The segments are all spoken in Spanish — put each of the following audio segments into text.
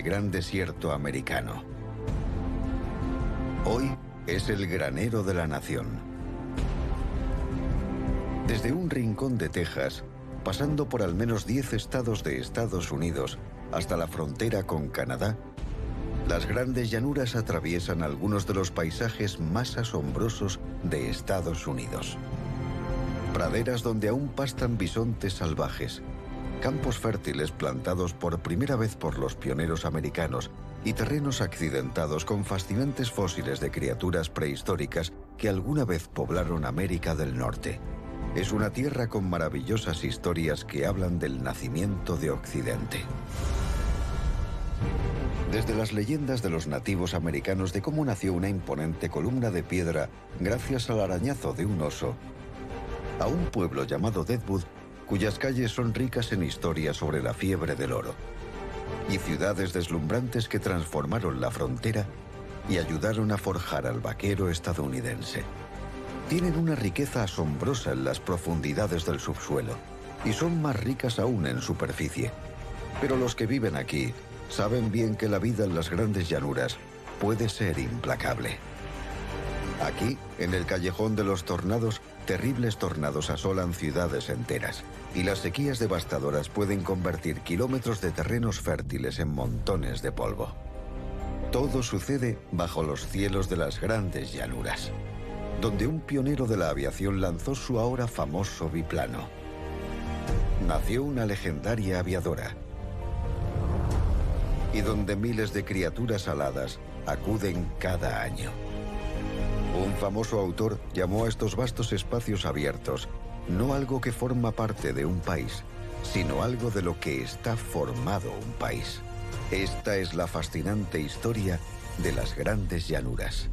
gran desierto americano. Hoy es el granero de la nación. Desde un rincón de Texas, pasando por al menos 10 estados de Estados Unidos hasta la frontera con Canadá, las grandes llanuras atraviesan algunos de los paisajes más asombrosos de Estados Unidos. Praderas donde aún pastan bisontes salvajes, campos fértiles plantados por primera vez por los pioneros americanos y terrenos accidentados con fascinantes fósiles de criaturas prehistóricas que alguna vez poblaron América del Norte. Es una tierra con maravillosas historias que hablan del nacimiento de Occidente. Desde las leyendas de los nativos americanos de cómo nació una imponente columna de piedra gracias al arañazo de un oso, a un pueblo llamado Deadwood, cuyas calles son ricas en historias sobre la fiebre del oro, y ciudades deslumbrantes que transformaron la frontera y ayudaron a forjar al vaquero estadounidense. Tienen una riqueza asombrosa en las profundidades del subsuelo, y son más ricas aún en superficie. Pero los que viven aquí saben bien que la vida en las grandes llanuras puede ser implacable. Aquí, en el callejón de los tornados, terribles tornados asolan ciudades enteras, y las sequías devastadoras pueden convertir kilómetros de terrenos fértiles en montones de polvo. Todo sucede bajo los cielos de las grandes llanuras, donde un pionero de la aviación lanzó su ahora famoso biplano. Nació una legendaria aviadora, y donde miles de criaturas aladas acuden cada año. Un famoso autor llamó a estos vastos espacios abiertos no algo que forma parte de un país, sino algo de lo que está formado un país. Esta es la fascinante historia de las grandes llanuras.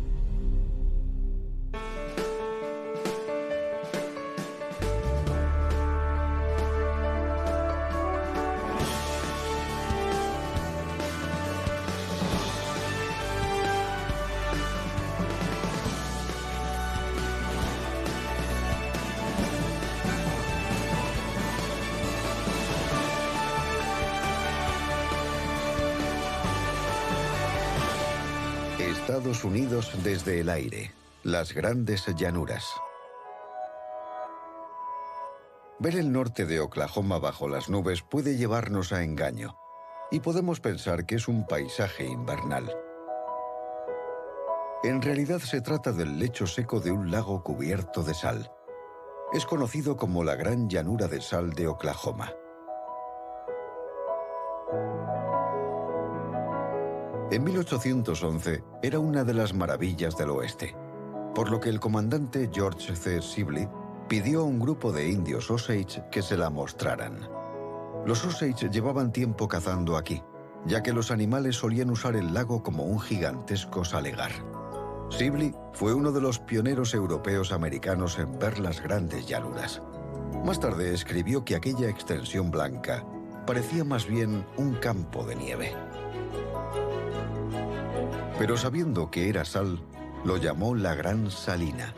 Estados Unidos desde el aire, las grandes llanuras. Ver el norte de Oklahoma bajo las nubes puede llevarnos a engaño, y podemos pensar que es un paisaje invernal. En realidad se trata del lecho seco de un lago cubierto de sal. Es conocido como la Gran Llanura de Sal de Oklahoma. En 1811 era una de las maravillas del oeste, por lo que el comandante George C. Sibley pidió a un grupo de indios Osage que se la mostraran. Los Osage llevaban tiempo cazando aquí, ya que los animales solían usar el lago como un gigantesco salegar. Sibley fue uno de los pioneros europeos americanos en ver las grandes llanuras. Más tarde escribió que aquella extensión blanca parecía más bien un campo de nieve. Pero sabiendo que era sal, lo llamó la Gran Salina.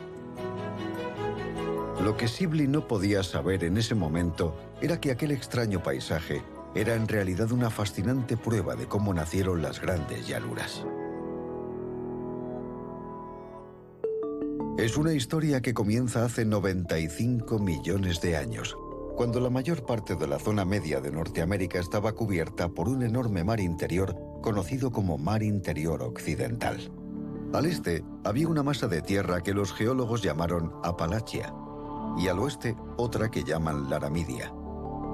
Lo que Sibley no podía saber en ese momento era que aquel extraño paisaje era en realidad una fascinante prueba de cómo nacieron las grandes llanuras. Es una historia que comienza hace 95 millones de años, cuando la mayor parte de la zona media de Norteamérica estaba cubierta por un enorme mar interior conocido como Mar Interior Occidental. Al este había una masa de tierra que los geólogos llamaron Apalachia, y al oeste otra que llaman Laramidia.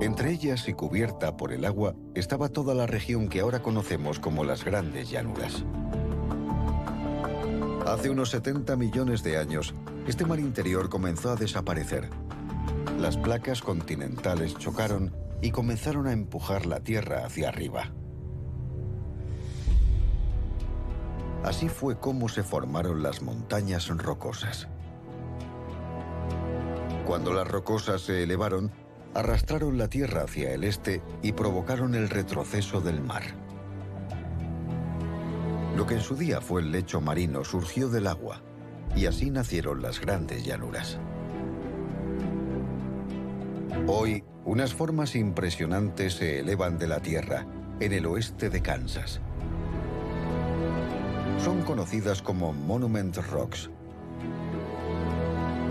Entre ellas y cubierta por el agua estaba toda la región que ahora conocemos como las Grandes Llanuras. Hace unos 70 millones de años, este mar interior comenzó a desaparecer. Las placas continentales chocaron y comenzaron a empujar la tierra hacia arriba. Así fue como se formaron las montañas rocosas. Cuando las rocosas se elevaron, arrastraron la tierra hacia el este y provocaron el retroceso del mar. Lo que en su día fue el lecho marino surgió del agua, y así nacieron las grandes llanuras. Hoy, unas formas impresionantes se elevan de la tierra, en el oeste de Kansas, Son conocidas como Monument Rocks.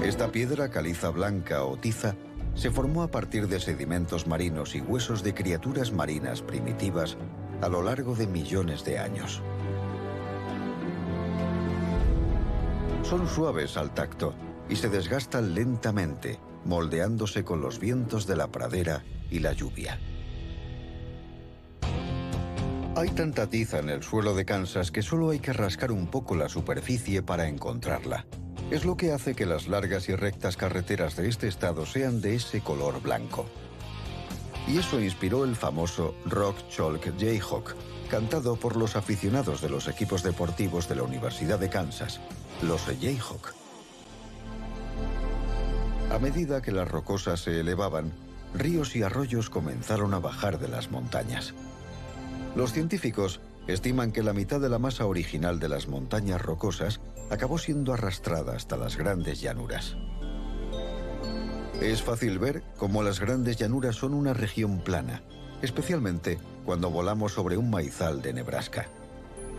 Esta piedra caliza blanca o tiza se formó a partir de sedimentos marinos y huesos de criaturas marinas primitivas a lo largo de millones de años. Son suaves al tacto y se desgastan lentamente, moldeándose con los vientos de la pradera y la lluvia. Hay tanta tiza en el suelo de Kansas que solo hay que rascar un poco la superficie para encontrarla. Es lo que hace que las largas y rectas carreteras de este estado sean de ese color blanco. Y eso inspiró el famoso Rock Chalk Jayhawk, cantado por los aficionados de los equipos deportivos de la Universidad de Kansas, los Jayhawk. A medida que las rocosas se elevaban, ríos y arroyos comenzaron a bajar de las montañas. Los científicos estiman que la mitad de la masa original de las montañas rocosas acabó siendo arrastrada hasta las grandes llanuras. Es fácil ver cómo las grandes llanuras son una región plana, especialmente cuando volamos sobre un maizal de Nebraska.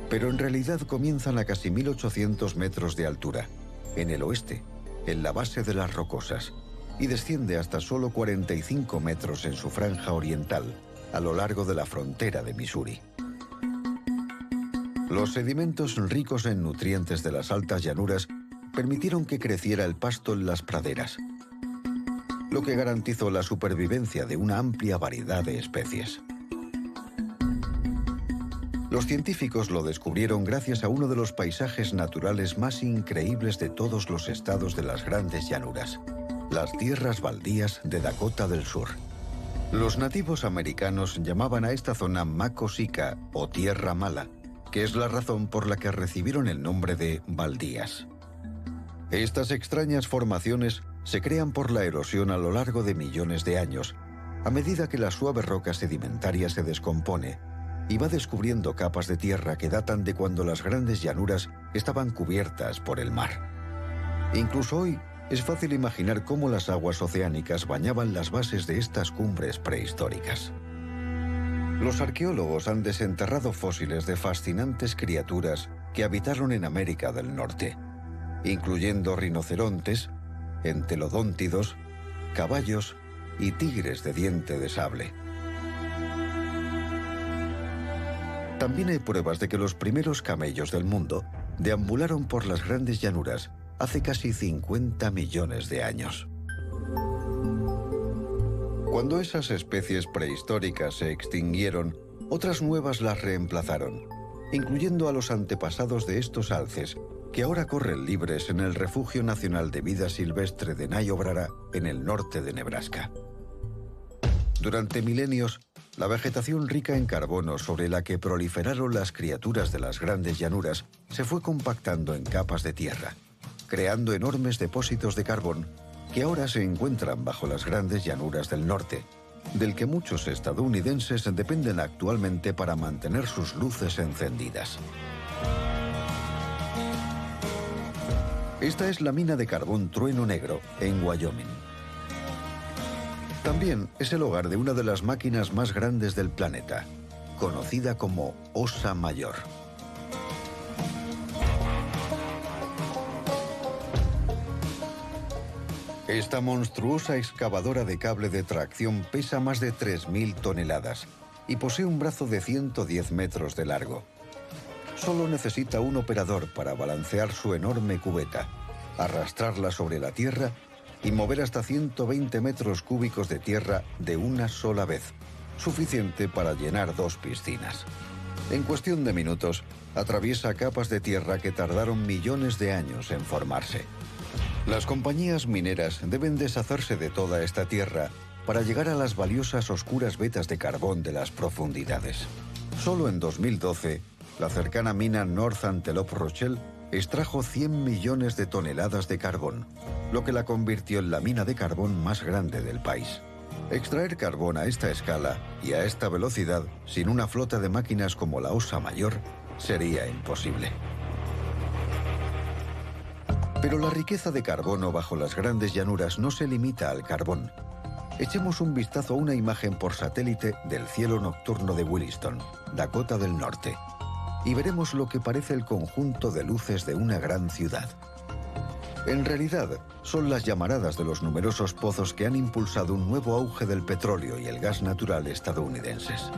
Pero en realidad comienzan a casi 1800 metros de altura, en el oeste, en la base de las rocosas, y desciende hasta solo 45 metros en su franja oriental, a lo largo de la frontera de Missouri. Los sedimentos ricos en nutrientes de las altas llanuras permitieron que creciera el pasto en las praderas, lo que garantizó la supervivencia de una amplia variedad de especies. Los científicos lo descubrieron gracias a uno de los paisajes naturales más increíbles de todos los estados de las grandes llanuras, las tierras baldías de Dakota del Sur. Los nativos americanos llamaban a esta zona Makosika o Tierra Mala, que es la razón por la que recibieron el nombre de baldías. Estas extrañas formaciones se crean por la erosión a lo largo de millones de años, a medida que la suave roca sedimentaria se descompone y va descubriendo capas de tierra que datan de cuando las grandes llanuras estaban cubiertas por el mar. Incluso hoy, es fácil imaginar cómo las aguas oceánicas bañaban las bases de estas cumbres prehistóricas. Los arqueólogos han desenterrado fósiles de fascinantes criaturas que habitaron en América del Norte, incluyendo rinocerontes, entelodóntidos, caballos y tigres de diente de sable. También hay pruebas de que los primeros camellos del mundo deambularon por las grandes llanuras hace casi 50 millones de años. Cuando esas especies prehistóricas se extinguieron, otras nuevas las reemplazaron, incluyendo a los antepasados de estos alces, que ahora corren libres en el Refugio Nacional de Vida Silvestre de Niobrara, en el norte de Nebraska. Durante milenios, la vegetación rica en carbono sobre la que proliferaron las criaturas de las grandes llanuras se fue compactando en capas de tierra, creando enormes depósitos de carbón que ahora se encuentran bajo las grandes llanuras del norte, del que muchos estadounidenses dependen actualmente para mantener sus luces encendidas. Esta es la mina de carbón Trueno Negro, en Wyoming. También es el hogar de una de las máquinas más grandes del planeta, conocida como Osa Mayor. Esta monstruosa excavadora de cable de tracción pesa más de 3.000 toneladas y posee un brazo de 110 metros de largo. Solo necesita un operador para balancear su enorme cubeta, arrastrarla sobre la tierra y mover hasta 120 metros cúbicos de tierra de una sola vez, suficiente para llenar 2 piscinas. En cuestión de minutos, atraviesa capas de tierra que tardaron millones de años en formarse. Las compañías mineras deben deshacerse de toda esta tierra para llegar a las valiosas oscuras vetas de carbón de las profundidades. Solo en 2012, la cercana mina North Antelope Rochelle extrajo 100 millones de toneladas de carbón, lo que la convirtió en la mina de carbón más grande del país. Extraer carbón a esta escala y a esta velocidad, sin una flota de máquinas como la Osa Mayor, sería imposible. Pero la riqueza de carbono bajo las grandes llanuras no se limita al carbón. Echemos un vistazo a una imagen por satélite del cielo nocturno de Williston, Dakota del Norte. y veremos lo que parece el conjunto de luces de una gran ciudad. En realidad, son las llamaradas de los numerosos pozos que han impulsado un nuevo auge del petróleo y el gas natural estadounidenses.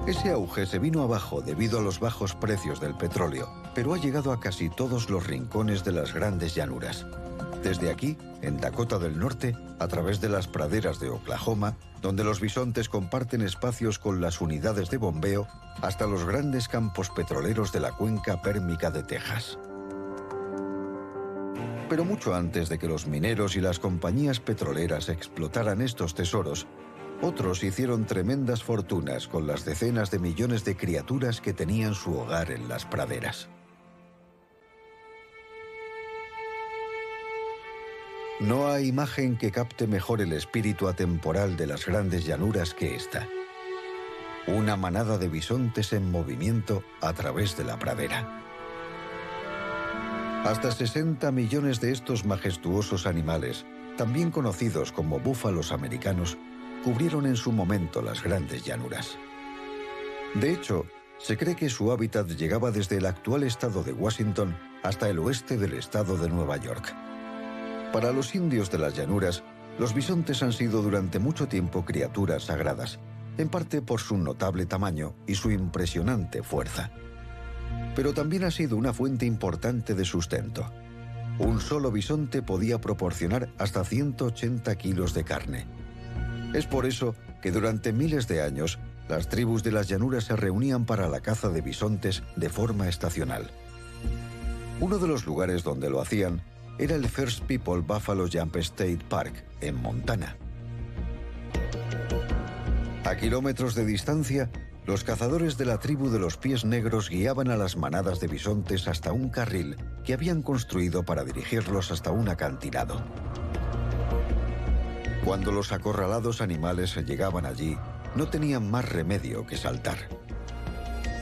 Ese auge se vino abajo debido a los bajos precios del petróleo, pero ha llegado a casi todos los rincones de las grandes llanuras. Desde aquí, en Dakota del Norte, a través de las praderas de Oklahoma, donde los bisontes comparten espacios con las unidades de bombeo, hasta los grandes campos petroleros de la cuenca pérmica de Texas. Pero mucho antes de que los mineros y las compañías petroleras explotaran estos tesoros, otros hicieron tremendas fortunas con las decenas de millones de criaturas que tenían su hogar en las praderas. No hay imagen que capte mejor el espíritu atemporal de las grandes llanuras que esta. Una manada de bisontes en movimiento a través de la pradera. Hasta 60 millones de estos majestuosos animales, también conocidos como búfalos americanos, cubrieron en su momento las grandes llanuras. De hecho, se cree que su hábitat llegaba desde el actual estado de Washington hasta el oeste del estado de Nueva York. Para los indios de las llanuras, los bisontes han sido durante mucho tiempo criaturas sagradas, en parte por su notable tamaño y su impresionante fuerza. Pero también ha sido una fuente importante de sustento. Un solo bisonte podía proporcionar hasta 180 kilos de carne. Es por eso que durante miles de años, las tribus de las llanuras se reunían para la caza de bisontes de forma estacional. Uno de los lugares donde lo hacían era el First People Buffalo Jump State Park, en Montana. A kilómetros de distancia, los cazadores de la tribu de los pies negros guiaban a las manadas de bisontes hasta un carril que habían construido para dirigirlos hasta un acantilado. Cuando los acorralados animales llegaban allí, no tenían más remedio que saltar.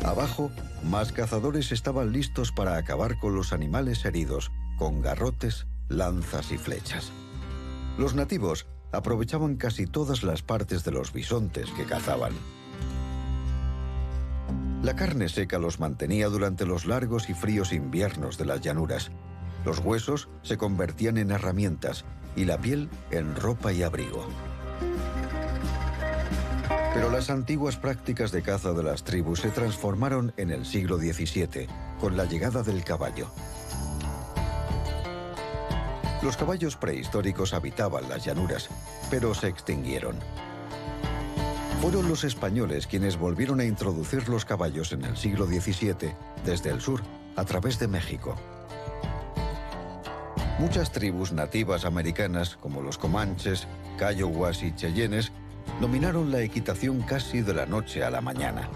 Abajo, más cazadores estaban listos para acabar con los animales heridos, con garrotes, lanzas y flechas. Los nativos aprovechaban casi todas las partes de los bisontes que cazaban. La carne seca los mantenía durante los largos y fríos inviernos de las llanuras. Los huesos se convertían en herramientas y la piel en ropa y abrigo. Pero las antiguas prácticas de caza de las tribus se transformaron en el siglo XVII, con la llegada del caballo. Los caballos prehistóricos habitaban las llanuras, pero se extinguieron. Fueron los españoles quienes volvieron a introducir los caballos en el siglo XVII, desde el sur, a través de México. Muchas tribus nativas americanas, como los comanches, kiowas y cheyennes, dominaron la equitación casi de la noche a la mañana.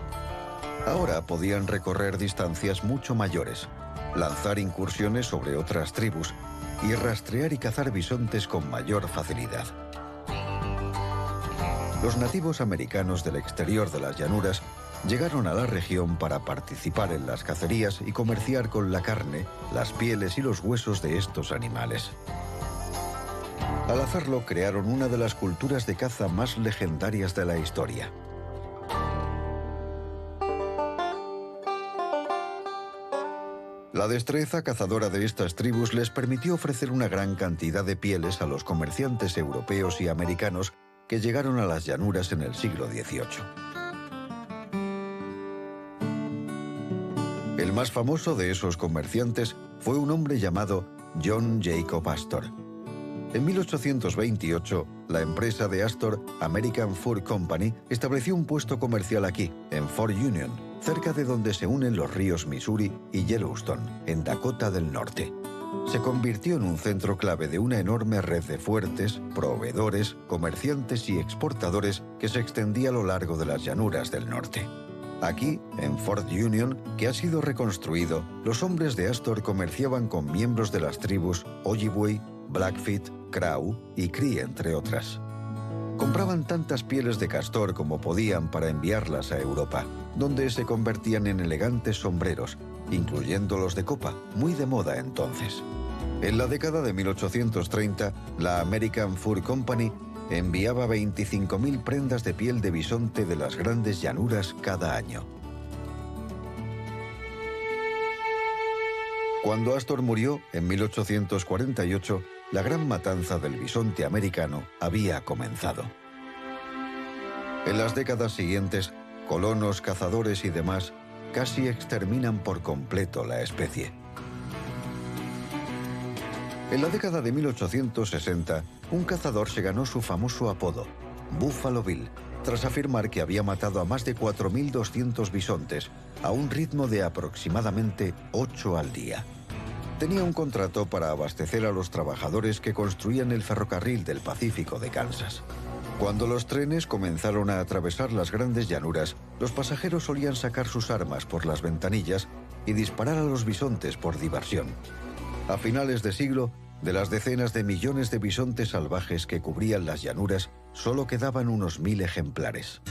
Ahora podían recorrer distancias mucho mayores, lanzar incursiones sobre otras tribus y rastrear y cazar bisontes con mayor facilidad. Los nativos americanos del exterior de las llanuras llegaron a la región para participar en las cacerías y comerciar con la carne, las pieles y los huesos de estos animales. Al hacerlo, crearon una de las culturas de caza más legendarias de la historia. La destreza cazadora de estas tribus les permitió ofrecer una gran cantidad de pieles a los comerciantes europeos y americanos que llegaron a las llanuras en el siglo XVIII. El más famoso de esos comerciantes fue un hombre llamado John Jacob Astor. En 1828, la empresa de Astor, American Fur Company, estableció un puesto comercial aquí, en Fort Union, cerca de donde se unen los ríos Missouri y Yellowstone, en Dakota del Norte. Se convirtió en un centro clave de una enorme red de fuertes, proveedores, comerciantes y exportadores que se extendía a lo largo de las llanuras del norte. Aquí, en Fort Union, que ha sido reconstruido, los hombres de Astor comerciaban con miembros de las tribus Ojibwe, Blackfeet, Crow y Cree, entre otras. Compraban tantas pieles de castor como podían para enviarlas a Europa, donde se convertían en elegantes sombreros, incluyendo los de copa, muy de moda entonces. En la década de 1830, la American Fur Company enviaba 25.000 prendas de piel de bisonte de las grandes llanuras cada año. Cuando Astor murió, en 1848, la gran matanza del bisonte americano había comenzado. En las décadas siguientes, colonos, cazadores y demás casi exterminan por completo la especie. En la década de 1860, un cazador se ganó su famoso apodo, Buffalo Bill, tras afirmar que había matado a más de 4.200 bisontes a un ritmo de aproximadamente 8 al día. Tenía un contrato para abastecer a los trabajadores que construían el ferrocarril del Pacífico de Kansas. Cuando los trenes comenzaron a atravesar las grandes llanuras, los pasajeros solían sacar sus armas por las ventanillas y disparar a los bisontes por diversión. A finales de siglo, de las decenas de millones de bisontes salvajes que cubrían las llanuras, solo quedaban unos 1000 ejemplares.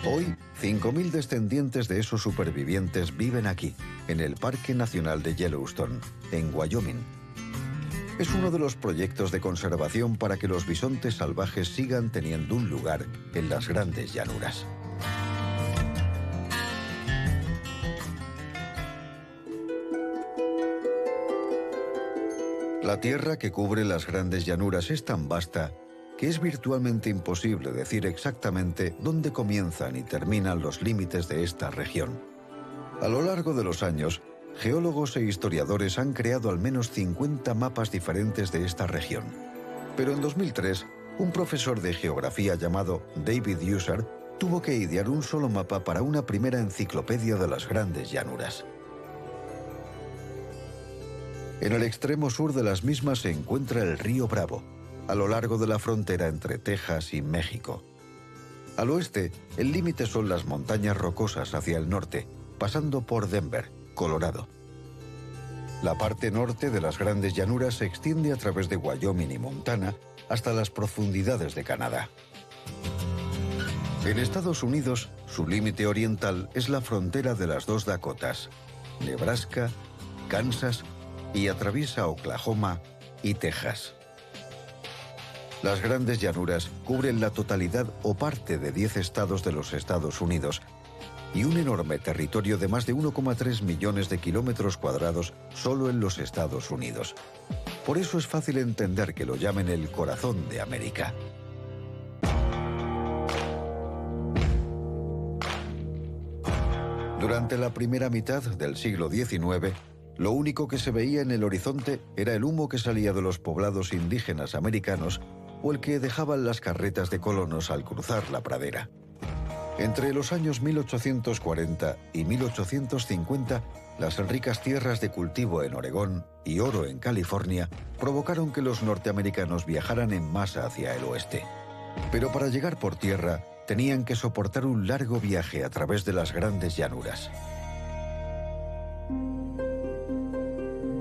Hoy, 5000 descendientes de esos supervivientes viven aquí, en el Parque Nacional de Yellowstone, en Wyoming. Es uno de los proyectos de conservación para que los bisontes salvajes sigan teniendo un lugar en las grandes llanuras. La tierra que cubre las grandes llanuras es tan vasta que es virtualmente imposible decir exactamente dónde comienzan y terminan los límites de esta región. A lo largo de los años, geólogos e historiadores han creado al menos 50 mapas diferentes de esta región. Pero en 2003, un profesor de geografía llamado David User tuvo que idear un solo mapa para una primera enciclopedia de las grandes llanuras. En el extremo sur de las mismas se encuentra el río Bravo, a lo largo de la frontera entre Texas y México. Al oeste, el límite son las montañas rocosas hacia el norte, pasando por Denver, Colorado. La parte norte de las grandes llanuras se extiende a través de Wyoming y Montana hasta las profundidades de Canadá. En Estados Unidos, su límite oriental es la frontera de las dos Dakotas, Nebraska, Kansas y atraviesa Oklahoma y Texas. Las grandes llanuras cubren la totalidad o parte de 10 estados de los Estados Unidos y un enorme territorio de más de 1,3 millones de kilómetros cuadrados solo en los Estados Unidos. Por eso es fácil entender que lo llamen el corazón de América. Durante la primera mitad del siglo XIX, lo único que se veía en el horizonte era el humo que salía de los poblados indígenas americanos o el que dejaban las carretas de colonos al cruzar la pradera. Entre los años 1840 y 1850, las ricas tierras de cultivo en Oregón y oro en California provocaron que los norteamericanos viajaran en masa hacia el oeste. Pero para llegar por tierra, tenían que soportar un largo viaje a través de las grandes llanuras.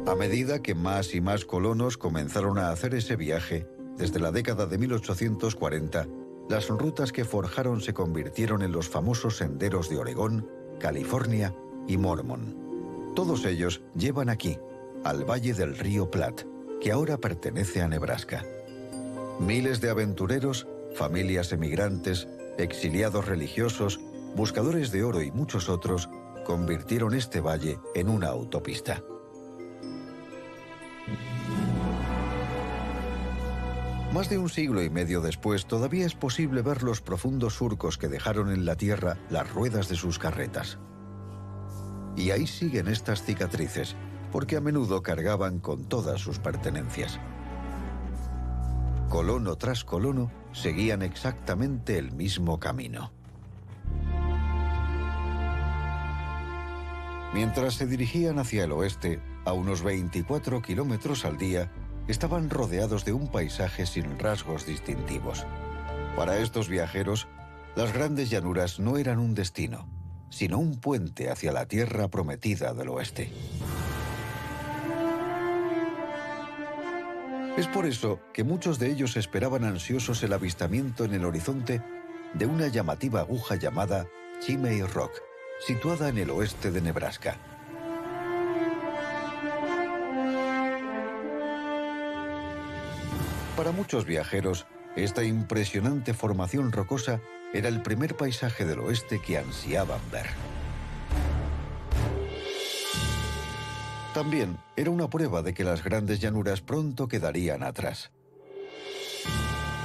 A medida que más y más colonos comenzaron a hacer ese viaje, desde la década de 1840, las rutas que forjaron se convirtieron en los famosos senderos de Oregón, California y Mormon. Todos ellos llevan aquí, al valle del río Platte, que ahora pertenece a Nebraska. Miles de aventureros, familias emigrantes, exiliados religiosos, buscadores de oro y muchos otros convirtieron este valle en una autopista. Más de un siglo y medio después, todavía es posible ver los profundos surcos que dejaron en la tierra las ruedas de sus carretas. Y ahí siguen estas cicatrices, porque a menudo cargaban con todas sus pertenencias. Colono tras colono, seguían exactamente el mismo camino. Mientras se dirigían hacia el oeste, a unos 24 kilómetros al día, estaban rodeados de un paisaje sin rasgos distintivos. Para estos viajeros, las grandes llanuras no eran un destino, sino un puente hacia la tierra prometida del oeste. Es por eso que muchos de ellos esperaban ansiosos el avistamiento en el horizonte de una llamativa aguja llamada Chimney Rock, situada en el oeste de Nebraska. Para muchos viajeros, esta impresionante formación rocosa era el primer paisaje del oeste que ansiaban ver. También era una prueba de que las grandes llanuras pronto quedarían atrás.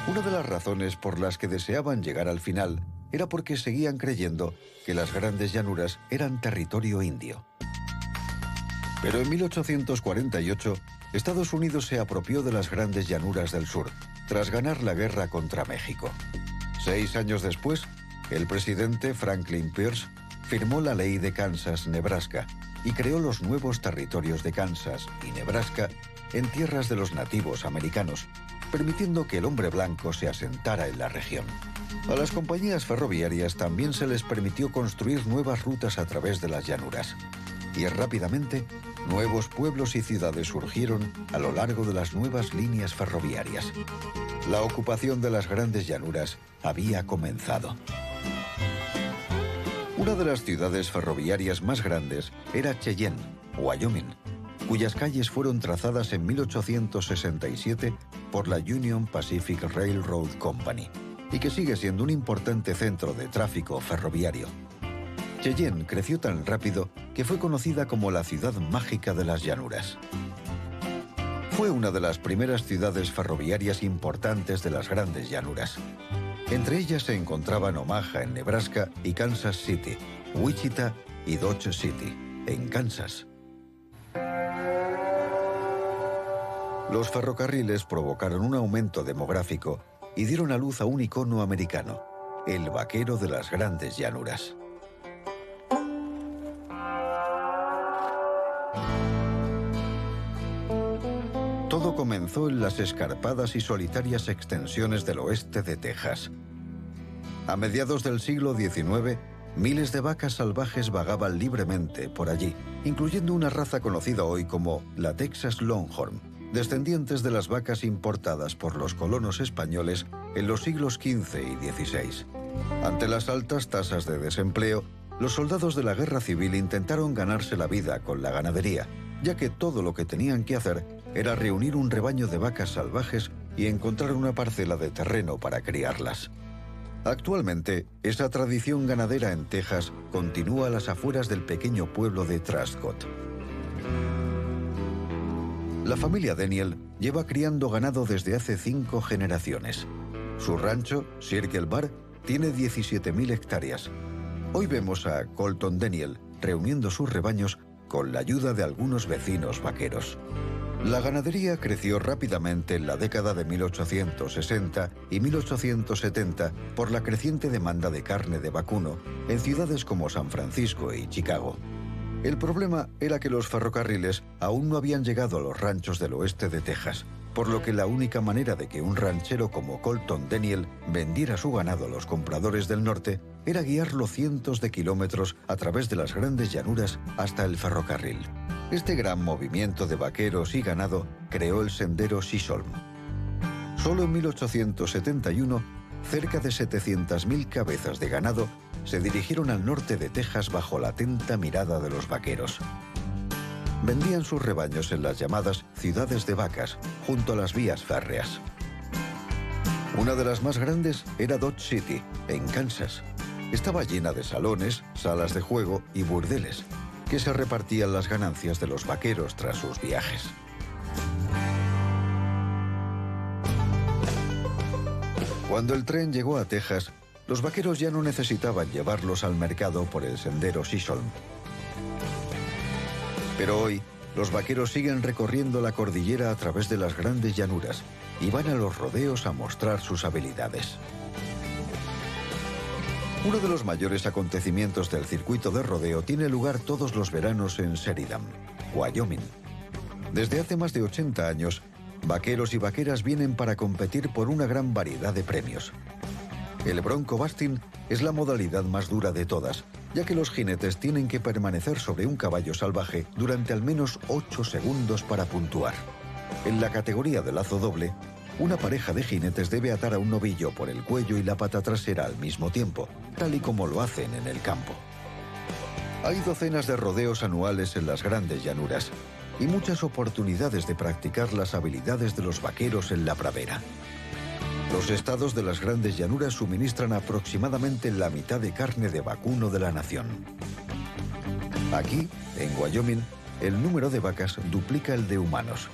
Una de las razones por las que deseaban llegar al final era porque seguían creyendo que las grandes llanuras eran territorio indio. Pero en 1848, Estados Unidos se apropió de las grandes llanuras del sur, tras ganar la guerra contra México. 6 años después, el presidente Franklin Pierce firmó la ley de Kansas-Nebraska y creó los nuevos territorios de Kansas y Nebraska en tierras de los nativos americanos, permitiendo que el hombre blanco se asentara en la región. A las compañías ferroviarias también se les permitió construir nuevas rutas a través de las llanuras. Y rápidamente, nuevos pueblos y ciudades surgieron a lo largo de las nuevas líneas ferroviarias. La ocupación de las grandes llanuras había comenzado. Una de las ciudades ferroviarias más grandes era Cheyenne, Wyoming, cuyas calles fueron trazadas en 1867 por la Union Pacific Railroad Company y que sigue siendo un importante centro de tráfico ferroviario. Cheyenne creció tan rápido que fue conocida como la ciudad mágica de las llanuras. Fue una de las primeras ciudades ferroviarias importantes de las grandes llanuras. Entre ellas se encontraban Omaha en Nebraska y Kansas City, Wichita y Dodge City, en Kansas. Los ferrocarriles provocaron un aumento demográfico y dieron a luz a un icono americano, el vaquero de las grandes llanuras. Todo comenzó en las escarpadas y solitarias extensiones del oeste de Texas. A mediados del siglo XIX, miles de vacas salvajes vagaban libremente por allí, incluyendo una raza conocida hoy como la Texas Longhorn, descendientes de las vacas importadas por los colonos españoles en los siglos XV y XVI. Ante las altas tasas de desempleo, los soldados de la guerra civil intentaron ganarse la vida con la ganadería, ya que todo lo que tenían que hacer era reunir un rebaño de vacas salvajes y encontrar una parcela de terreno para criarlas. Actualmente, esa tradición ganadera en Texas continúa a las afueras del pequeño pueblo de Truscott. La familia Daniel lleva criando ganado desde hace 5 generaciones. Su rancho, Circle Bar, tiene 17.000 hectáreas. Hoy vemos a Colton Daniel reuniendo sus rebaños con la ayuda de algunos vecinos vaqueros. La ganadería creció rápidamente en la década de 1860 y 1870 por la creciente demanda de carne de vacuno en ciudades como San Francisco y Chicago. El problema era que los ferrocarriles aún no habían llegado a los ranchos del oeste de Texas, por lo que la única manera de que un ranchero como Colton Daniel vendiera su ganado a los compradores del norte era guiarlo cientos de kilómetros a través de las grandes llanuras hasta el ferrocarril. Este gran movimiento de vaqueros y ganado creó el sendero Chisholm. Solo en 1871, cerca de 700.000 cabezas de ganado se dirigieron al norte de Texas bajo la atenta mirada de los vaqueros. Vendían sus rebaños en las llamadas ciudades de vacas, junto a las vías férreas. Una de las más grandes era Dodge City, en Kansas. Estaba llena de salones, salas de juego y burdeles, que se repartían las ganancias de los vaqueros tras sus viajes. Cuando el tren llegó a Texas, los vaqueros ya no necesitaban llevarlos al mercado por el sendero Chisholm. Pero hoy, los vaqueros siguen recorriendo la cordillera a través de las grandes llanuras y van a los rodeos a mostrar sus habilidades. Uno de los mayores acontecimientos del circuito de rodeo tiene lugar todos los veranos en Sheridan, Wyoming. Desde hace más de 80 años, vaqueros y vaqueras vienen para competir por una gran variedad de premios. El bronco busting es la modalidad más dura de todas, ya que los jinetes tienen que permanecer sobre un caballo salvaje durante al menos 8 segundos para puntuar. En la categoría de lazo doble, una pareja de jinetes debe atar a un novillo por el cuello y la pata trasera al mismo tiempo, tal y como lo hacen en el campo. Hay docenas de rodeos anuales en las grandes llanuras y muchas oportunidades de practicar las habilidades de los vaqueros en la pradera. Los estados de las grandes llanuras suministran aproximadamente la mitad de carne de vacuno de la nación. Aquí, en Wyoming, el número de vacas duplica el de humanos.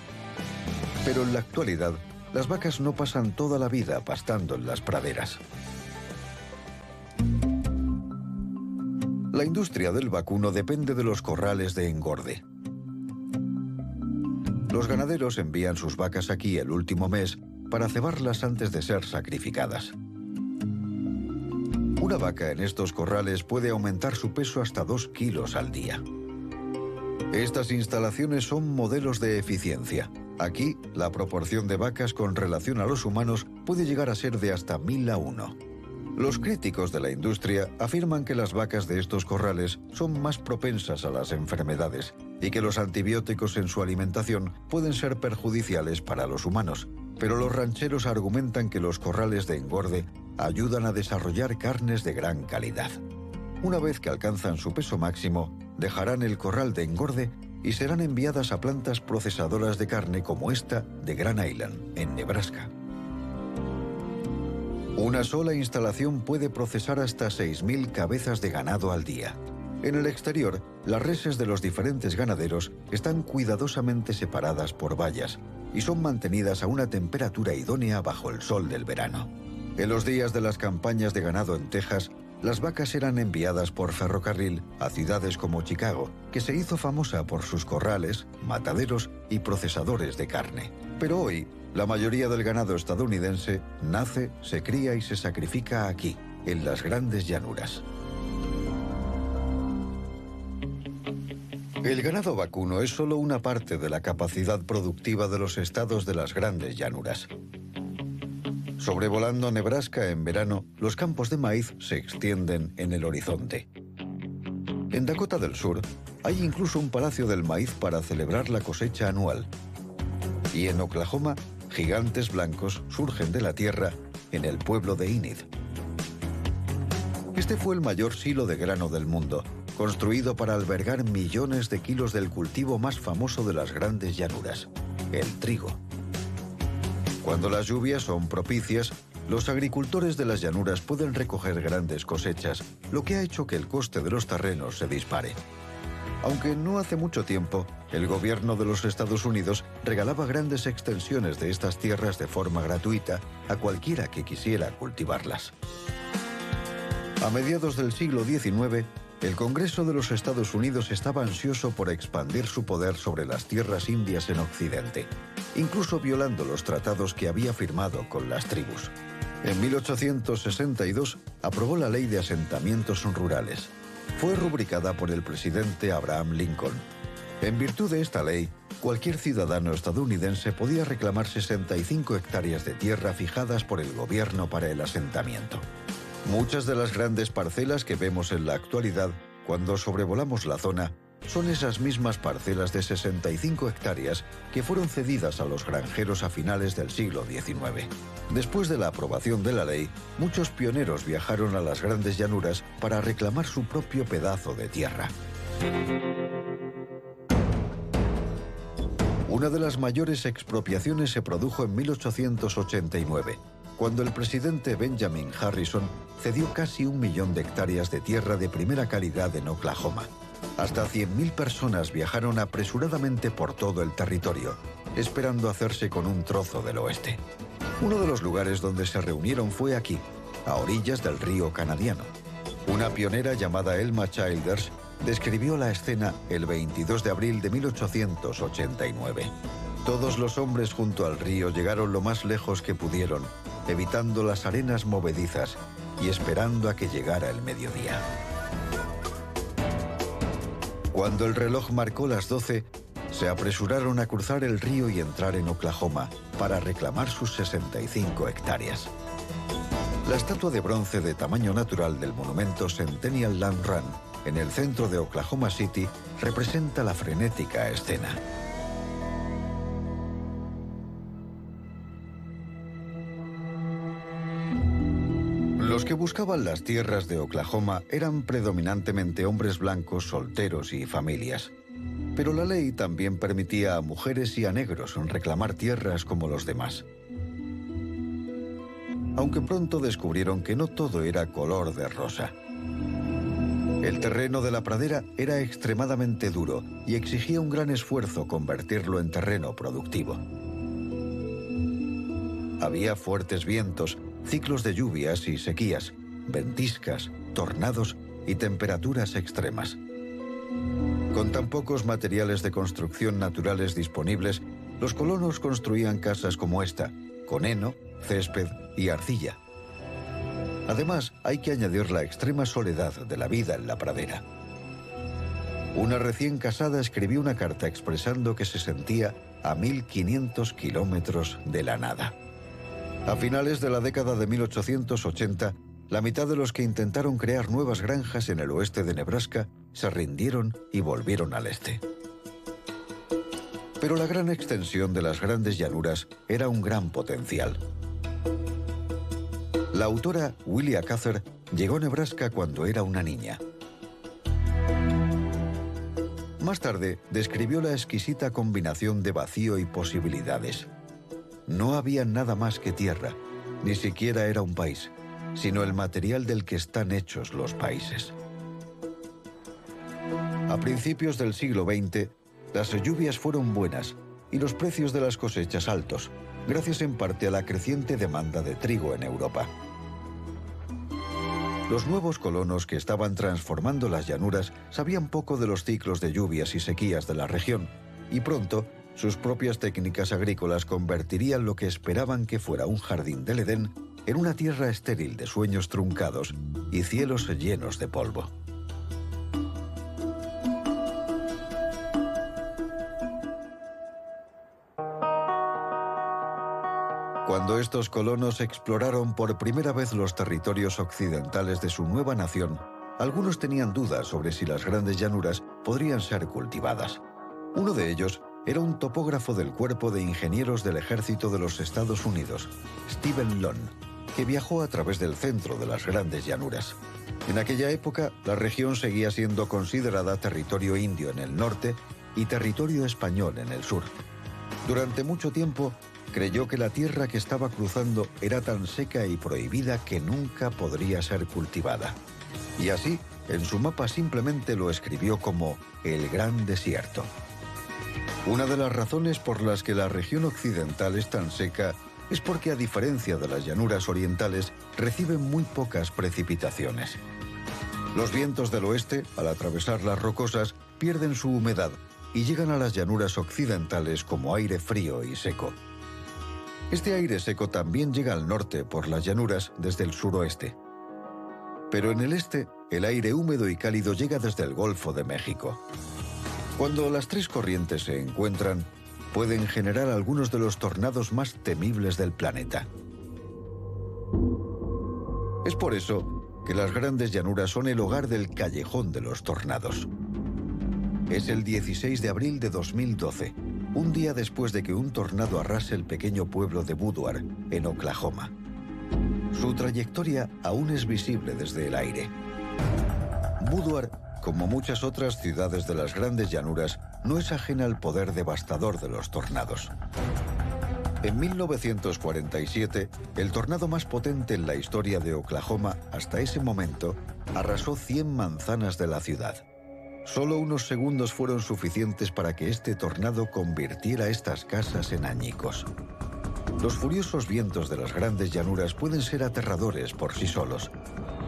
Pero en la actualidad, las vacas no pasan toda la vida pastando en las praderas. La industria del vacuno depende de los corrales de engorde. Los ganaderos envían sus vacas aquí el último mes para cebarlas antes de ser sacrificadas. Una vaca en estos corrales puede aumentar su peso hasta 2 kilos al día. Estas instalaciones son modelos de eficiencia. Aquí, la proporción de vacas con relación a los humanos puede llegar a ser de hasta 1000:1. Los críticos de la industria afirman que las vacas de estos corrales son más propensas a las enfermedades y que los antibióticos en su alimentación pueden ser perjudiciales para los humanos. Pero los rancheros argumentan que los corrales de engorde ayudan a desarrollar carnes de gran calidad. Una vez que alcanzan su peso máximo, dejarán el corral de engorde y serán enviadas a plantas procesadoras de carne como esta de Grand Island, en Nebraska. Una sola instalación puede procesar hasta 6000 cabezas de ganado al día. En el exterior, las reses de los diferentes ganaderos están cuidadosamente separadas por vallas y son mantenidas a una temperatura idónea bajo el sol del verano. En los días de las campañas de ganado en Texas, las vacas eran enviadas por ferrocarril a ciudades como Chicago, que se hizo famosa por sus corrales, mataderos y procesadores de carne. Pero hoy, la mayoría del ganado estadounidense nace, se cría y se sacrifica aquí, en las grandes llanuras. El ganado vacuno es solo una parte de la capacidad productiva de los estados de las grandes llanuras. Sobrevolando Nebraska en verano, los campos de maíz se extienden en el horizonte. En Dakota del Sur, hay incluso un palacio del maíz para celebrar la cosecha anual. Y en Oklahoma, gigantes blancos surgen de la tierra en el pueblo de Enid. Este fue el mayor silo de grano del mundo, construido para albergar millones de kilos del cultivo más famoso de las grandes llanuras, el trigo. Cuando las lluvias son propicias, los agricultores de las llanuras pueden recoger grandes cosechas, lo que ha hecho que el coste de los terrenos se dispare. Aunque no hace mucho tiempo, el gobierno de los Estados Unidos regalaba grandes extensiones de estas tierras de forma gratuita a cualquiera que quisiera cultivarlas. A mediados del siglo XIX, el Congreso de los Estados Unidos estaba ansioso por expandir su poder sobre las tierras indias en Occidente, incluso violando los tratados que había firmado con las tribus. En 1862 aprobó la Ley de Asentamientos Rurales. Fue rubricada por el presidente Abraham Lincoln. En virtud de esta ley, cualquier ciudadano estadounidense podía reclamar 65 hectáreas de tierra fijadas por el gobierno para el asentamiento. Muchas de las grandes parcelas que vemos en la actualidad, cuando sobrevolamos la zona, son esas mismas parcelas de 65 hectáreas que fueron cedidas a los granjeros a finales del siglo XIX. Después de la aprobación de la ley, muchos pioneros viajaron a las grandes llanuras para reclamar su propio pedazo de tierra. Una de las mayores expropiaciones se produjo en 1889, cuando el presidente Benjamin Harrison cedió casi 1 millón de hectáreas de tierra de primera calidad en Oklahoma. Hasta 100.000 personas viajaron apresuradamente por todo el territorio, esperando hacerse con un trozo del oeste. Uno de los lugares donde se reunieron fue aquí, a orillas del río Canadiano. Una pionera llamada Elma Childers describió la escena el 22 de abril de 1889. Todos los hombres junto al río llegaron lo más lejos que pudieron, evitando las arenas movedizas y esperando a que llegara el mediodía. Cuando el reloj marcó las 12, se apresuraron a cruzar el río y entrar en Oklahoma para reclamar sus 65 hectáreas. La estatua de bronce de tamaño natural del monumento Centennial Land Run, en el centro de Oklahoma City, representa la frenética escena. Los que buscaban las tierras de Oklahoma eran predominantemente hombres blancos, solteros y familias. Pero la ley también permitía a mujeres y a negros reclamar tierras como los demás. Aunque pronto descubrieron que no todo era color de rosa. El terreno de la pradera era extremadamente duro y exigía un gran esfuerzo convertirlo en terreno productivo. Había fuertes vientos, ciclos de lluvias y sequías, ventiscas, tornados y temperaturas extremas. Con tan pocos materiales de construcción naturales disponibles, los colonos construían casas como esta, con heno, césped y arcilla. Además, hay que añadir la extrema soledad de la vida en la pradera. Una recién casada escribió una carta expresando que se sentía a 1500 kilómetros de la nada. A finales de la década de 1880, la mitad de los que intentaron crear nuevas granjas en el oeste de Nebraska se rindieron y volvieron al este. Pero la gran extensión de las grandes llanuras era un gran potencial. La autora Willa Cather llegó a Nebraska cuando era una niña. Más tarde, describió la exquisita combinación de vacío y posibilidades. No había nada más que tierra, ni siquiera era un país, sino el material del que están hechos los países. A principios del siglo XX, las lluvias fueron buenas y los precios de las cosechas altos, gracias en parte a la creciente demanda de trigo en Europa. Los nuevos colonos que estaban transformando las llanuras sabían poco de los ciclos de lluvias y sequías de la región, y pronto sus propias técnicas agrícolas convertirían lo que esperaban que fuera un jardín del Edén en una tierra estéril de sueños truncados y cielos llenos de polvo. Cuando estos colonos exploraron por primera vez los territorios occidentales de su nueva nación, algunos tenían dudas sobre si las grandes llanuras podrían ser cultivadas. Uno de ellos era un topógrafo del Cuerpo de Ingenieros del Ejército de los Estados Unidos, Stephen Long, que viajó a través del centro de las grandes llanuras. En aquella época, la región seguía siendo considerada territorio indio en el norte y territorio español en el sur. Durante mucho tiempo, creyó que la tierra que estaba cruzando era tan seca y prohibida que nunca podría ser cultivada. Y así, en su mapa simplemente lo escribió como el Gran Desierto. Una de las razones por las que la región occidental es tan seca es porque, a diferencia de las llanuras orientales, reciben muy pocas precipitaciones. Los vientos del oeste, al atravesar las rocosas, pierden su humedad y llegan a las llanuras occidentales como aire frío y seco. Este aire seco también llega al norte por las llanuras desde el suroeste. Pero en el este, el aire húmedo y cálido llega desde el Golfo de México. Cuando las tres corrientes se encuentran, pueden generar algunos de los tornados más temibles del planeta. Es por eso que las grandes llanuras son el hogar del callejón de los tornados. Es el 16 de abril de 2012, un día después de que un tornado arrase el pequeño pueblo de Woodward, en Oklahoma. Su trayectoria aún es visible desde el aire. Woodward, como muchas otras ciudades de las grandes llanuras, no es ajena al poder devastador de los tornados. En 1947, el tornado más potente en la historia de Oklahoma hasta ese momento arrasó 100 manzanas de la ciudad. Solo unos segundos fueron suficientes para que este tornado convirtiera estas casas en añicos. Los furiosos vientos de las grandes llanuras pueden ser aterradores por sí solos,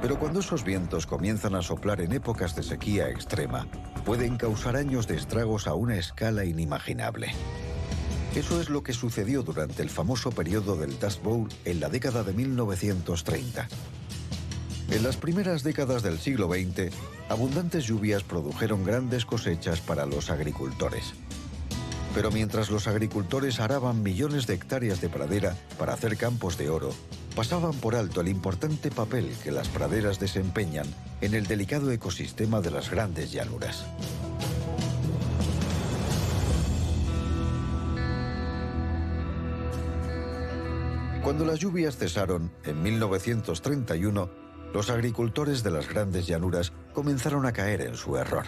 pero cuando esos vientos comienzan a soplar en épocas de sequía extrema, pueden causar años de estragos a una escala inimaginable. Eso es lo que sucedió durante el famoso periodo del Dust Bowl en la década de 1930. En las primeras décadas del siglo XX, abundantes lluvias produjeron grandes cosechas para los agricultores. Pero mientras los agricultores araban millones de hectáreas de pradera para hacer campos de oro, pasaban por alto el importante papel que las praderas desempeñan en el delicado ecosistema de las grandes llanuras. Cuando las lluvias cesaron en 1931, los agricultores de las grandes llanuras comenzaron a caer en su error.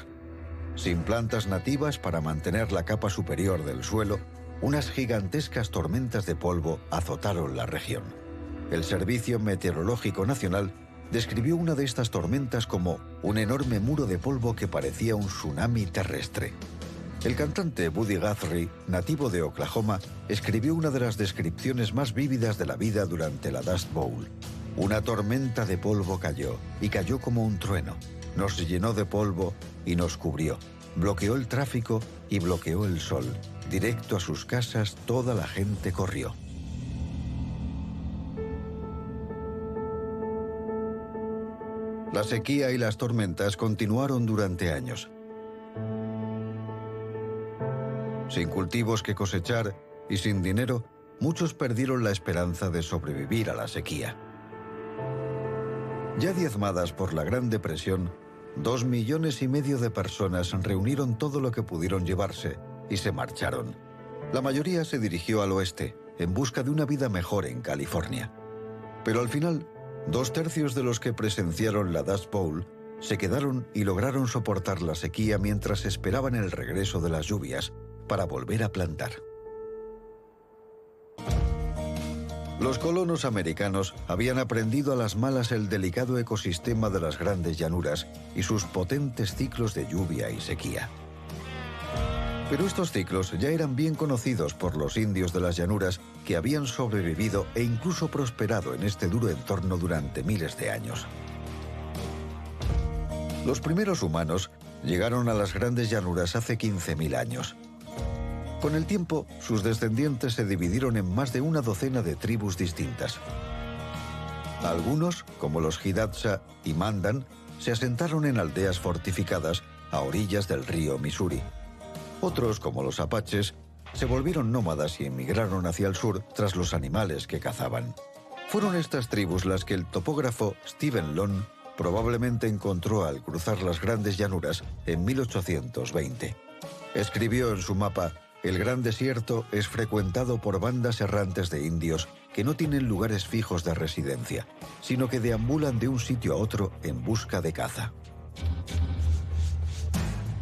Sin plantas nativas para mantener la capa superior del suelo, unas gigantescas tormentas de polvo azotaron la región. El Servicio Meteorológico Nacional describió una de estas tormentas como un enorme muro de polvo que parecía un tsunami terrestre. El cantante Buddy Guthrie, nativo de Oklahoma, escribió una de las descripciones más vívidas de la vida durante la Dust Bowl. Una tormenta de polvo cayó, y cayó como un trueno. Nos llenó de polvo y nos cubrió. Bloqueó el tráfico y bloqueó el sol. Directo a sus casas toda la gente corrió. La sequía y las tormentas continuaron durante años. Sin cultivos que cosechar y sin dinero, muchos perdieron la esperanza de sobrevivir a la sequía. Ya diezmadas por la Gran Depresión, 2,5 millones de personas reunieron todo lo que pudieron llevarse y se marcharon. La mayoría se dirigió al oeste, en busca de una vida mejor en California. Pero al final, 2/3 de los que presenciaron la Dust Bowl se quedaron y lograron soportar la sequía mientras esperaban el regreso de las lluvias para volver a plantar. Los colonos americanos habían aprendido a las malas el delicado ecosistema de las grandes llanuras y sus potentes ciclos de lluvia y sequía. Pero estos ciclos ya eran bien conocidos por los indios de las llanuras que habían sobrevivido e incluso prosperado en este duro entorno durante miles de años. Los primeros humanos llegaron a las grandes llanuras hace 15.000 años. Con el tiempo, sus descendientes se dividieron en más de una docena de tribus distintas. Algunos, como los Hidatsa y Mandan, se asentaron en aldeas fortificadas a orillas del río Missouri. Otros, como los apaches, se volvieron nómadas y emigraron hacia el sur tras los animales que cazaban. Fueron estas tribus las que el topógrafo Stephen Long probablemente encontró al cruzar las grandes llanuras en 1820. Escribió en su mapa: el gran desierto es frecuentado por bandas errantes de indios que no tienen lugares fijos de residencia, sino que deambulan de un sitio a otro en busca de caza.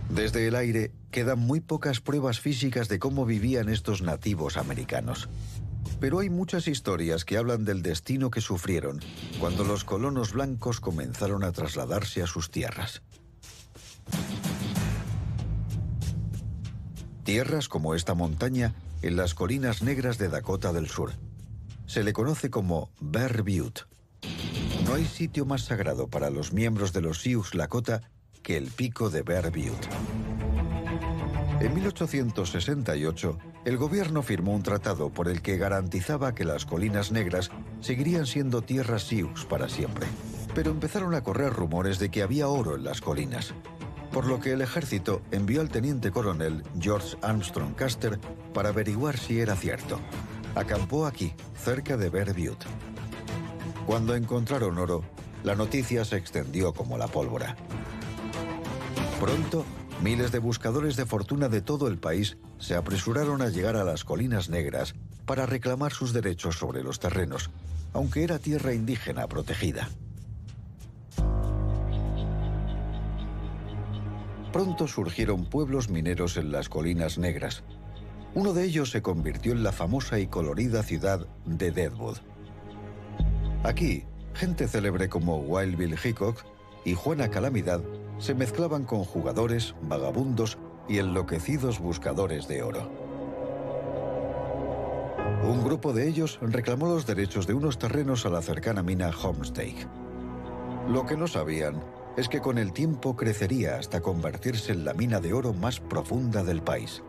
Desde el aire quedan muy pocas pruebas físicas de cómo vivían estos nativos americanos. Pero hay muchas historias que hablan del destino que sufrieron cuando los colonos blancos comenzaron a trasladarse a sus tierras. Tierras como esta montaña en las colinas negras de Dakota del Sur. Se le conoce como Bear Butte. No hay sitio más sagrado para los miembros de los Sioux Lakota que el pico de Bear Butte. En 1868, el gobierno firmó un tratado por el que garantizaba que las colinas negras seguirían siendo tierras Sioux para siempre. Pero empezaron a correr rumores de que había oro en las colinas, por lo que el ejército envió al teniente coronel George Armstrong Custer para averiguar si era cierto. Acampó aquí, cerca de Bear Butte. Cuando encontraron oro, la noticia se extendió como la pólvora. Pronto, miles de buscadores de fortuna de todo el país se apresuraron a llegar a las colinas negras para reclamar sus derechos sobre los terrenos, aunque era tierra indígena protegida. Pronto surgieron pueblos mineros en las colinas negras. Uno de ellos se convirtió en la famosa y colorida ciudad de Deadwood. Aquí, gente célebre como Wild Bill Hickok y Juana Calamidad se mezclaban con jugadores, vagabundos y enloquecidos buscadores de oro. Un grupo de ellos reclamó los derechos de unos terrenos a la cercana mina Homestake. Lo que no sabían es que con el tiempo crecería hasta convertirse en la mina de oro más profunda del país.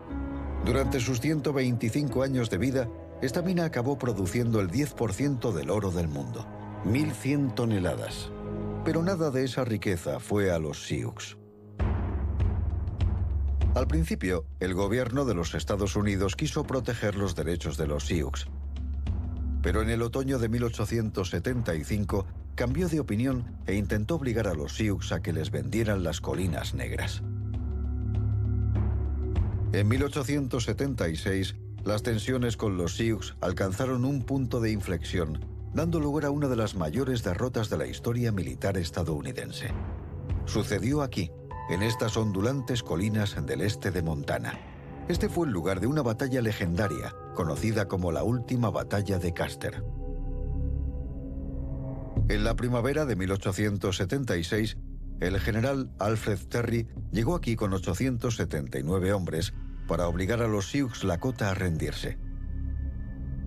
Durante sus 125 años de vida, esta mina acabó produciendo el 10% del oro del mundo, 1.100 toneladas. Pero nada de esa riqueza fue a los Sioux. Al principio, el gobierno de los Estados Unidos quiso proteger los derechos de los Sioux. Pero en el otoño de 1875 cambió de opinión e intentó obligar a los Sioux a que les vendieran las colinas negras. En 1876, las tensiones con los Sioux alcanzaron un punto de inflexión, dando lugar a una de las mayores derrotas de la historia militar estadounidense. Sucedió aquí, en estas ondulantes colinas del este de Montana. Este fue el lugar de una batalla legendaria, conocida como la última batalla de Custer. En la primavera de 1876, el general Alfred Terry llegó aquí con 879 hombres para obligar a los Sioux Lakota a rendirse.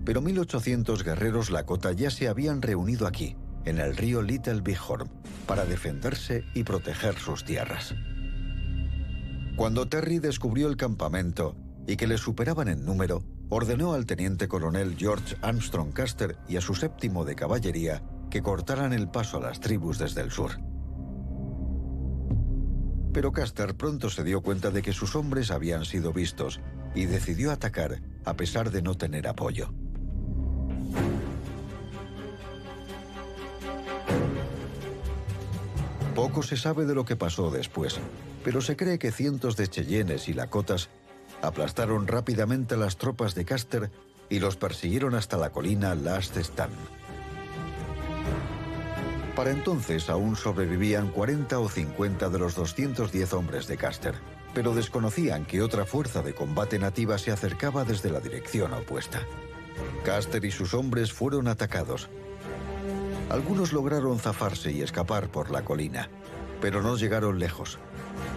Pero 1.800 guerreros Lakota ya se habían reunido aquí, en el río Little Bighorn, para defenderse y proteger sus tierras. Cuando Terry descubrió el campamento y que le superaban en número, ordenó al teniente coronel George Armstrong Custer y a su séptimo de caballería que cortaran el paso a las tribus desde el sur. Pero Custer pronto se dio cuenta de que sus hombres habían sido vistos y decidió atacar a pesar de no tener apoyo. Poco se sabe de lo que pasó después, pero se cree que cientos de Cheyennes y Lakotas aplastaron rápidamente a las tropas de Custer y los persiguieron hasta la colina Last Stand. Para entonces aún sobrevivían 40 o 50 de los 210 hombres de Custer, pero desconocían que otra fuerza de combate nativa se acercaba desde la dirección opuesta. Custer y sus hombres fueron atacados. Algunos lograron zafarse y escapar por la colina, pero no llegaron lejos.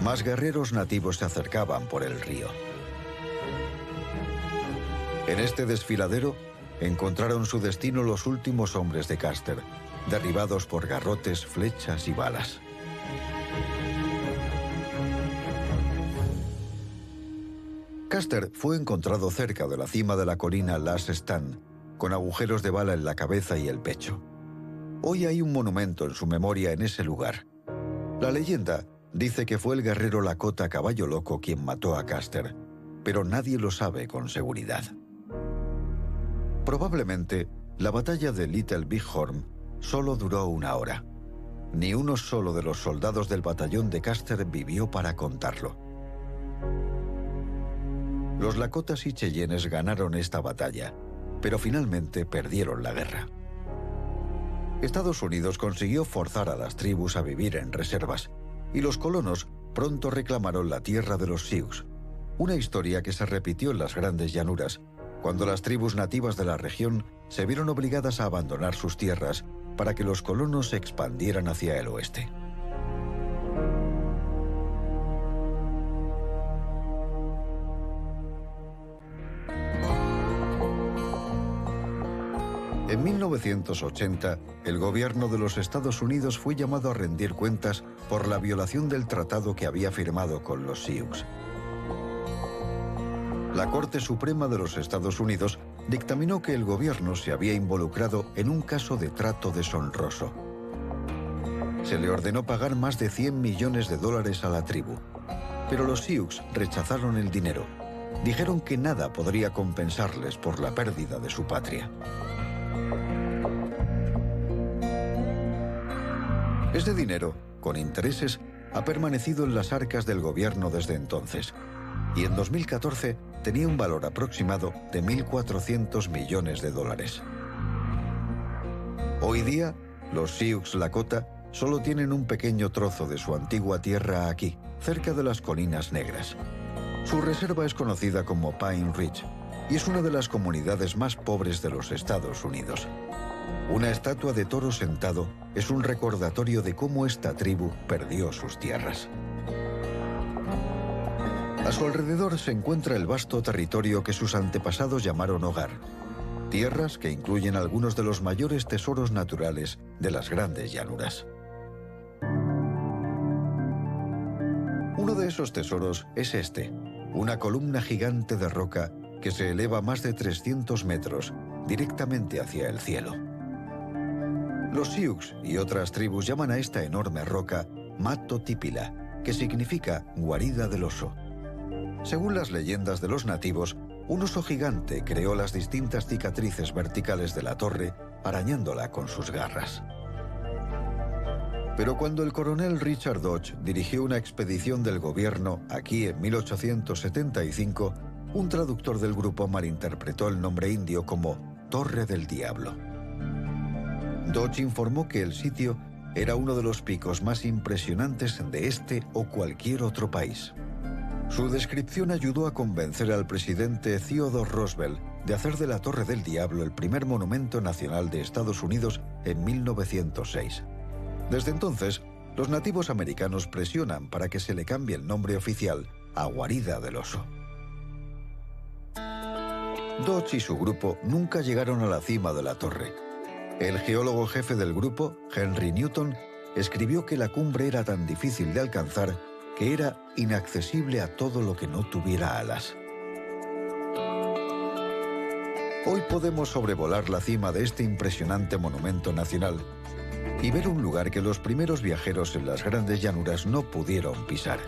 Más guerreros nativos se acercaban por el río. En este desfiladero encontraron su destino los últimos hombres de Custer, derribados por garrotes, flechas y balas. Custer fue encontrado cerca de la cima de la colina Last Stand, con agujeros de bala en la cabeza y el pecho. Hoy hay un monumento en su memoria en ese lugar. La leyenda dice que fue el guerrero Lakota Caballo Loco quien mató a Custer, pero nadie lo sabe con seguridad. Probablemente, la batalla de Little Bighorn solo duró 1 hora. Ni uno solo de los soldados del batallón de Custer vivió para contarlo. Los Lakotas y Cheyennes ganaron esta batalla, pero finalmente perdieron la guerra. Estados Unidos consiguió forzar a las tribus a vivir en reservas, y los colonos pronto reclamaron la tierra de los Sioux, una historia que se repitió en las grandes llanuras, cuando las tribus nativas de la región se vieron obligadas a abandonar sus tierras para que los colonos se expandieran hacia el oeste. En 1980, el gobierno de los Estados Unidos fue llamado a rendir cuentas por la violación del tratado que había firmado con los Sioux. La Corte Suprema de los Estados Unidos dictaminó que el gobierno se había involucrado en un caso de trato deshonroso. Se le ordenó pagar más de $100 millones a la tribu, pero los Sioux rechazaron el dinero. Dijeron que nada podría compensarles por la pérdida de su patria. Ese dinero, con intereses, ha permanecido en las arcas del gobierno desde entonces, y en 2014 tenía un valor aproximado de $1.400 millones. Hoy día, los Sioux Lakota solo tienen un pequeño trozo de su antigua tierra aquí, cerca de las Colinas Negras. Su reserva es conocida como Pine Ridge y es una de las comunidades más pobres de los Estados Unidos. Una estatua de toro sentado es un recordatorio de cómo esta tribu perdió sus tierras. A su alrededor se encuentra el vasto territorio que sus antepasados llamaron hogar, tierras que incluyen algunos de los mayores tesoros naturales de las grandes llanuras. Uno de esos tesoros es este, una columna gigante de roca que se eleva más de 300 metros directamente hacia el cielo. Los Sioux y otras tribus llaman a esta enorme roca Mato Tipila, que significa guarida del oso. Según las leyendas de los nativos, un oso gigante creó las distintas cicatrices verticales de la torre, arañándola con sus garras. Pero cuando el coronel Richard Dodge dirigió una expedición del gobierno aquí en 1875, un traductor del grupo malinterpretó el nombre indio como Torre del Diablo. Dodge informó que el sitio era uno de los picos más impresionantes de este o cualquier otro país. Su descripción ayudó a convencer al presidente Theodore Roosevelt de hacer de la Torre del Diablo el primer monumento nacional de Estados Unidos en 1906. Desde entonces, los nativos americanos presionan para que se le cambie el nombre oficial a Guarida del Oso. Dodge y su grupo nunca llegaron a la cima de la torre. El geólogo jefe del grupo, Henry Newton, escribió que la cumbre era tan difícil de alcanzar que era inaccesible a todo lo que no tuviera alas. Hoy podemos sobrevolar la cima de este impresionante monumento nacional y ver un lugar que los primeros viajeros en las grandes llanuras no pudieron pisar.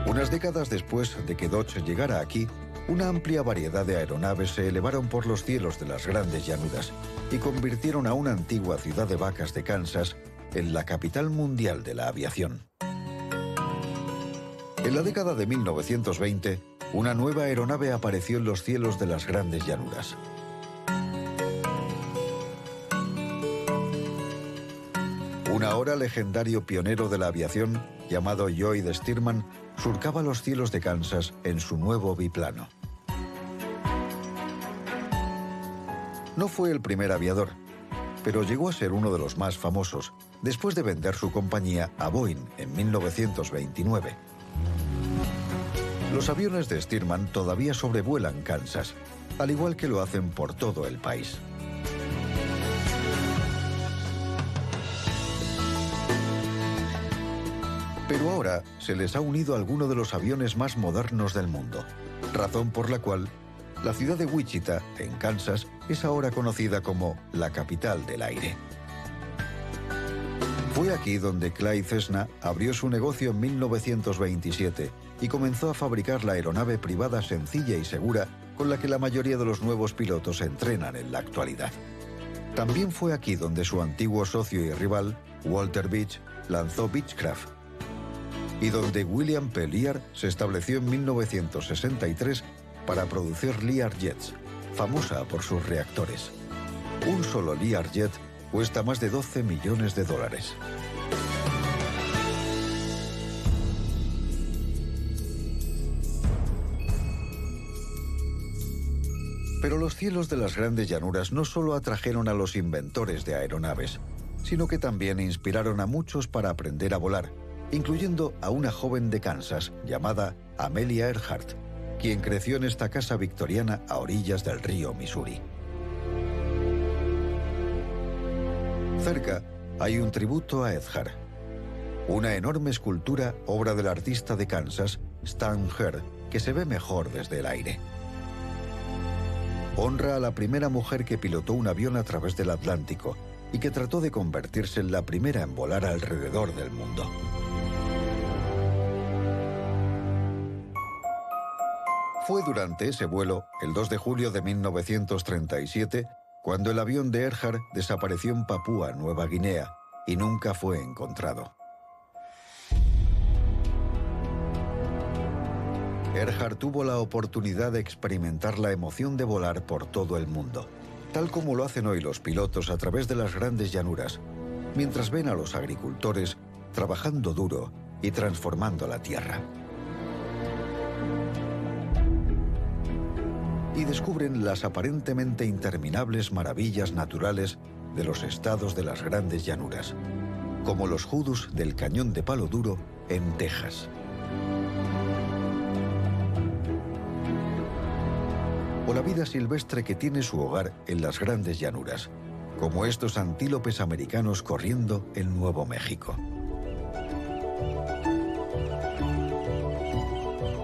Unas décadas después de que Dodge llegara aquí, una amplia variedad de aeronaves se elevaron por los cielos de las grandes llanuras y convirtieron a una antigua ciudad de vacas de Kansas en la capital mundial de la aviación. En la década de 1920, una nueva aeronave apareció en los cielos de las grandes llanuras. Un ahora legendario pionero de la aviación, llamado Lloyd Stearman, surcaba los cielos de Kansas en su nuevo biplano. No fue el primer aviador, pero llegó a ser uno de los más famosos, después de vender su compañía a Boeing en 1929. Los aviones de Stearman todavía sobrevuelan Kansas, al igual que lo hacen por todo el país. Pero ahora se les ha unido alguno de los aviones más modernos del mundo, razón por la cual la ciudad de Wichita, en Kansas, es ahora conocida como la capital del aire. Fue aquí donde Clyde Cessna abrió su negocio en 1927 y comenzó a fabricar la aeronave privada sencilla y segura con la que la mayoría de los nuevos pilotos entrenan en la actualidad. También fue aquí donde su antiguo socio y rival, Walter Beech, lanzó Beechcraft, y donde William P. Lear se estableció en 1963 para producir Lear Jets, famosa por sus reactores. Un solo Lear Jet cuesta más de $12 millones. Pero los cielos de las grandes llanuras no solo atrajeron a los inventores de aeronaves, sino que también inspiraron a muchos para aprender a volar, incluyendo a una joven de Kansas llamada Amelia Earhart, quien creció en esta casa victoriana a orillas del río Missouri. Cerca hay un tributo a Earhart, una enorme escultura, obra del artista de Kansas, Stan Hare, que se ve mejor desde el aire. Honra a la primera mujer que pilotó un avión a través del Atlántico y que trató de convertirse en la primera en volar alrededor del mundo. Fue durante ese vuelo, el 2 de julio de 1937, cuando el avión de Earhart desapareció en Papúa Nueva Guinea y nunca fue encontrado. Earhart tuvo la oportunidad de experimentar la emoción de volar por todo el mundo, tal como lo hacen hoy los pilotos a través de las grandes llanuras, mientras ven a los agricultores trabajando duro y transformando la tierra. Y descubren las aparentemente interminables maravillas naturales de los estados de las grandes llanuras, como los Hoodoo's del Cañón de Palo Duro en Texas. O la vida silvestre que tiene su hogar en las grandes llanuras, como estos antílopes americanos corriendo en Nuevo México.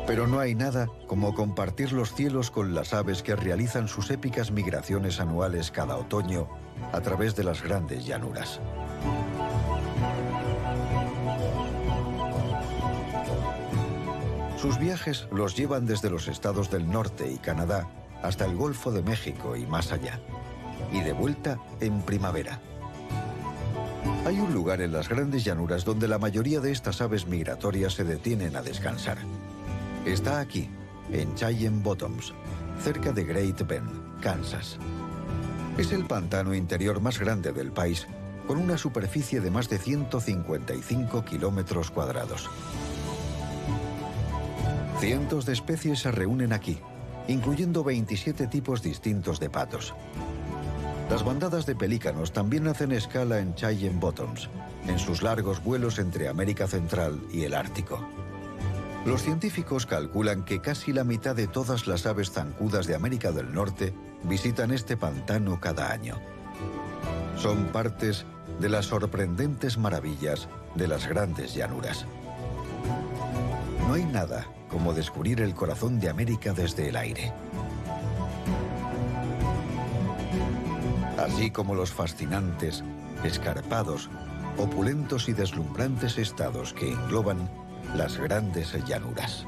Pero no hay nada como compartir los cielos con las aves que realizan sus épicas migraciones anuales cada otoño a través de las grandes llanuras. Sus viajes los llevan desde los estados del norte y Canadá hasta el Golfo de México y más allá, y de vuelta en primavera. Hay un lugar en las grandes llanuras donde la mayoría de estas aves migratorias se detienen a descansar. Está aquí, en Cheyenne Bottoms, cerca de Great Bend, Kansas. Es el pantano interior más grande del país, con una superficie de más de 155 kilómetros cuadrados. Cientos de especies se reúnen aquí, incluyendo 27 tipos distintos de patos. Las bandadas de pelícanos también hacen escala en Cheyenne Bottoms, en sus largos vuelos entre América Central y el Ártico. Los científicos calculan que casi la mitad de todas las aves zancudas de América del Norte visitan este pantano cada año. Son partes de las sorprendentes maravillas de las grandes llanuras. No hay nada como descubrir el corazón de América desde el aire. Así como los fascinantes, escarpados, opulentos y deslumbrantes estados que engloban las grandes llanuras.